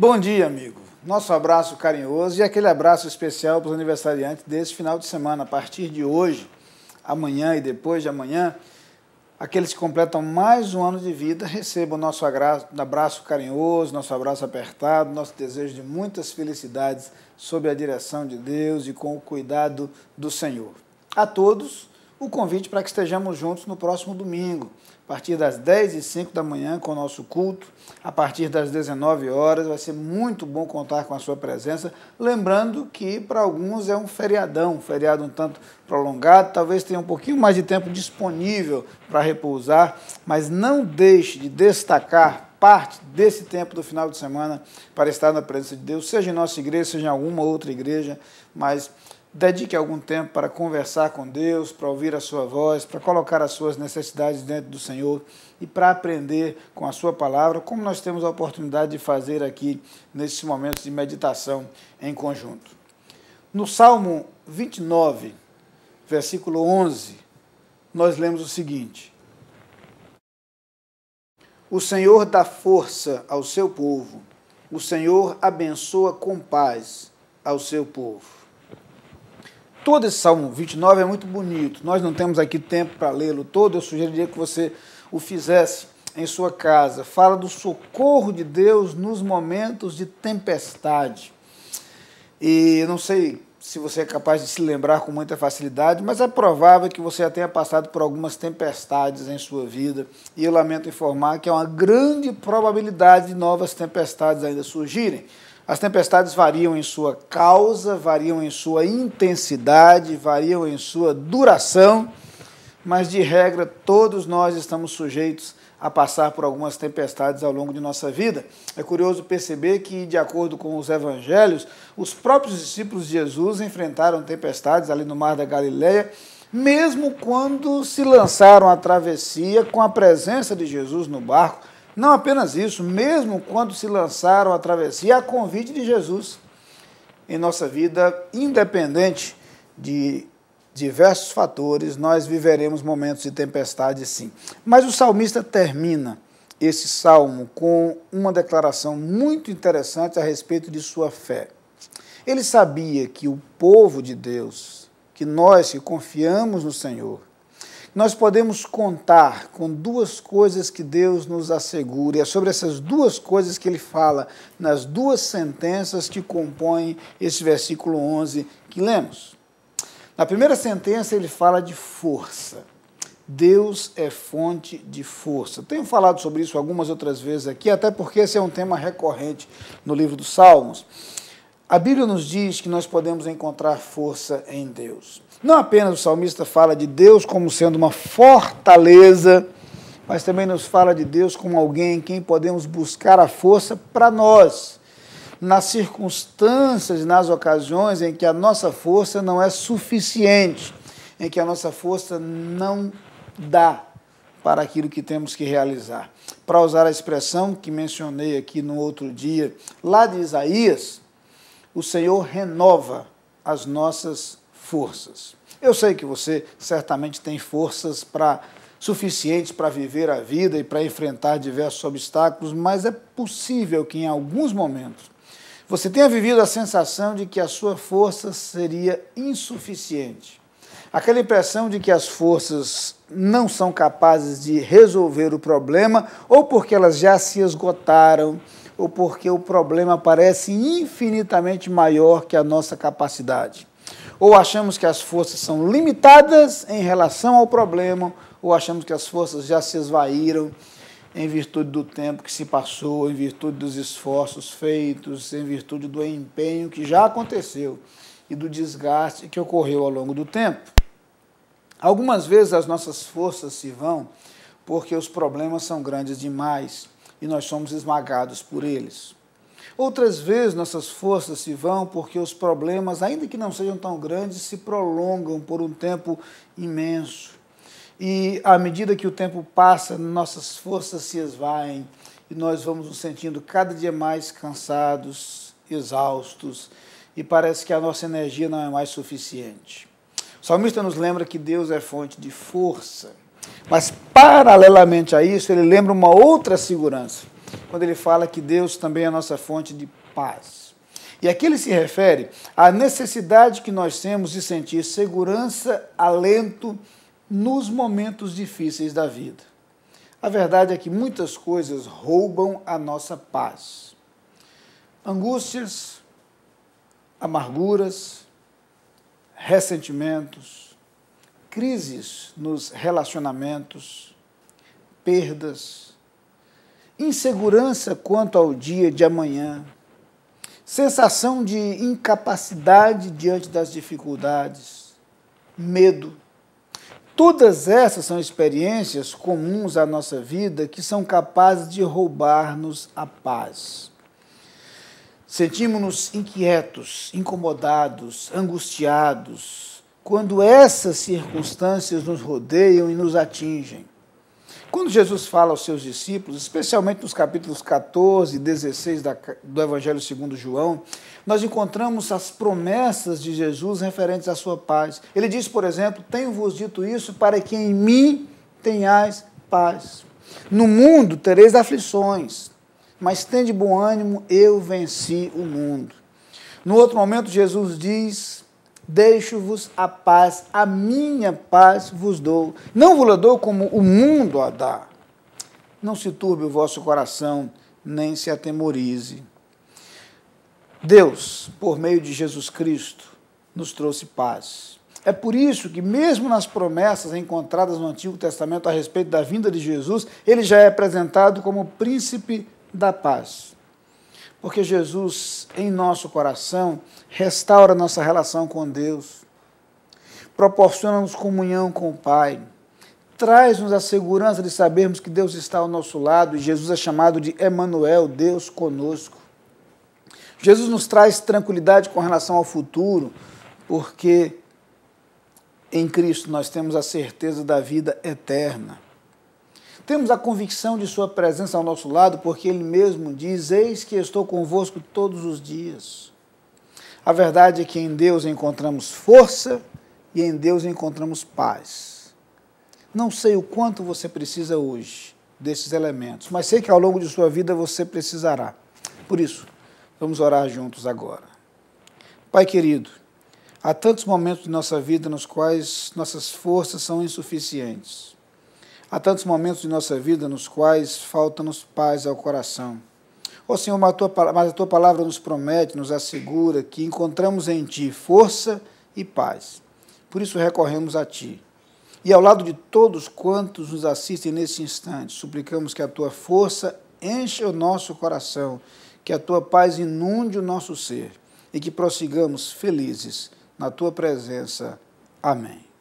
Bom dia, amigo. Nosso abraço carinhoso e aquele abraço especial para os aniversariantes desse final de semana. A partir de hoje, amanhã e depois de amanhã, aqueles que completam mais um ano de vida recebam nosso abraço carinhoso, nosso abraço apertado, nosso desejo de muitas felicidades sob a direção de Deus e com o cuidado do Senhor. A todos, o convite para que estejamos juntos no próximo domingo, a partir das 10h05 da manhã com o nosso culto, a partir das 19 horas, vai ser muito bom contar com a sua presença, lembrando que para alguns é um feriadão, um feriado um tanto prolongado, talvez tenha um pouquinho mais de tempo disponível para repousar, mas não deixe de destacar parte desse tempo do final de semana para estar na presença de Deus, seja em nossa igreja, seja em alguma outra igreja, mas dedique algum tempo para conversar com Deus, para ouvir a sua voz, para colocar as suas necessidades dentro do Senhor e para aprender com a sua palavra, como nós temos a oportunidade de fazer aqui nesses momentos de meditação em conjunto. No Salmo 29, versículo 11, nós lemos o seguinte: O Senhor dá força ao seu povo, o Senhor abençoa com paz ao seu povo. Todo esse Salmo 29 é muito bonito, nós não temos aqui tempo para lê-lo todo, eu sugeriria que você o fizesse em sua casa. Fala do socorro de Deus nos momentos de tempestade. E eu não sei se você é capaz de se lembrar com muita facilidade, mas é provável que você já tenha passado por algumas tempestades em sua vida, e eu lamento informar que há uma grande probabilidade de novas tempestades ainda surgirem. As tempestades variam em sua causa, variam em sua intensidade, variam em sua duração, mas de regra todos nós estamos sujeitos a passar por algumas tempestades ao longo de nossa vida. É curioso perceber que, de acordo com os evangelhos, os próprios discípulos de Jesus enfrentaram tempestades ali no Mar da Galileia, mesmo quando se lançaram à travessia com a presença de Jesus no barco. Não apenas isso, mesmo quando se lançaram à travessia a convite de Jesus. Em nossa vida, independente de diversos fatores, nós viveremos momentos de tempestade, sim. Mas o salmista termina esse salmo com uma declaração muito interessante a respeito de sua fé. Ele sabia que o povo de Deus, que nós que confiamos no Senhor, nós podemos contar com duas coisas que Deus nos assegura, e é sobre essas duas coisas que ele fala nas duas sentenças que compõem esse versículo 11 que lemos. Na primeira sentença ele fala de força. Deus é fonte de força. Tenho falado sobre isso algumas outras vezes aqui, até porque esse é um tema recorrente no livro dos Salmos. A Bíblia nos diz que nós podemos encontrar força em Deus. Não apenas o salmista fala de Deus como sendo uma fortaleza, mas também nos fala de Deus como alguém em quem podemos buscar a força para nós, nas circunstâncias, nas ocasiões em que a nossa força não é suficiente, em que a nossa força não dá para aquilo que temos que realizar. Para usar a expressão que mencionei aqui no outro dia, lá de Isaías, o Senhor renova as nossas forças. Eu sei que você certamente tem forças suficientes para viver a vida e para enfrentar diversos obstáculos, mas é possível que em alguns momentos você tenha vivido a sensação de que a sua força seria insuficiente. Aquela impressão de que as forças não são capazes de resolver o problema, ou porque elas já se esgotaram, ou porque o problema parece infinitamente maior que a nossa capacidade. Ou achamos que as forças são limitadas em relação ao problema, ou achamos que as forças já se esvaíram em virtude do tempo que se passou, em virtude dos esforços feitos, em virtude do empenho que já aconteceu e do desgaste que ocorreu ao longo do tempo. Algumas vezes as nossas forças se vão porque os problemas são grandes demais e nós somos esmagados por eles. Outras vezes nossas forças se vão porque os problemas, ainda que não sejam tão grandes, se prolongam por um tempo imenso. E à medida que o tempo passa, nossas forças se esvaem e nós vamos nos sentindo cada dia mais cansados, exaustos, e parece que a nossa energia não é mais suficiente. O salmista nos lembra que Deus é fonte de força, mas paralelamente a isso, ele lembra uma outra segurança. quando ele fala que Deus também é a nossa fonte de paz. E aqui ele se refere à necessidade que nós temos de sentir segurança, alento nos momentos difíceis da vida. A verdade é que muitas coisas roubam a nossa paz. Angústias, amarguras, ressentimentos, crises nos relacionamentos, perdas, insegurança quanto ao dia de amanhã, sensação de incapacidade diante das dificuldades, medo. Todas essas são experiências comuns à nossa vida que são capazes de roubar-nos a paz. Sentimos-nos inquietos, incomodados, angustiados, quando essas circunstâncias nos rodeiam e nos atingem. Quando Jesus fala aos seus discípulos, especialmente nos capítulos 14 e 16 do Evangelho segundo João, nós encontramos as promessas de Jesus referentes à sua paz. Ele diz, por exemplo, tenho-vos dito isso para que em mim tenhais paz. No mundo tereis aflições, mas tende bom ânimo, eu venci o mundo. No outro momento, Jesus diz, deixo-vos a paz, a minha paz vos dou. Não vos dou como o mundo a dá. Não se turbe o vosso coração, nem se atemorize. Deus, por meio de Jesus Cristo, nos trouxe paz. É por isso que, mesmo nas promessas encontradas no Antigo Testamento a respeito da vinda de Jesus, ele já é apresentado como príncipe da paz. Porque Jesus, em nosso coração, restaura nossa relação com Deus, proporciona-nos comunhão com o Pai, traz-nos a segurança de sabermos que Deus está ao nosso lado e Jesus é chamado de Emanuel, Deus conosco. Jesus nos traz tranquilidade com relação ao futuro, porque em Cristo nós temos a certeza da vida eterna. Temos a convicção de sua presença ao nosso lado, porque ele mesmo diz, eis que estou convosco todos os dias. A verdade é que em Deus encontramos força e em Deus encontramos paz. Não sei o quanto você precisa hoje desses elementos, mas sei que ao longo de sua vida você precisará. Por isso, vamos orar juntos agora. Pai querido, há tantos momentos de nossa vida nos quais nossas forças são insuficientes. Há tantos momentos de nossa vida nos quais falta-nos paz ao coração. Ó Senhor, mas a Tua palavra nos promete, nos assegura que encontramos em Ti força e paz. Por isso recorremos a Ti. E ao lado de todos quantos nos assistem nesse instante, suplicamos que a Tua força encha o nosso coração, que a Tua paz inunde o nosso ser e que prossigamos felizes na Tua presença. Amém.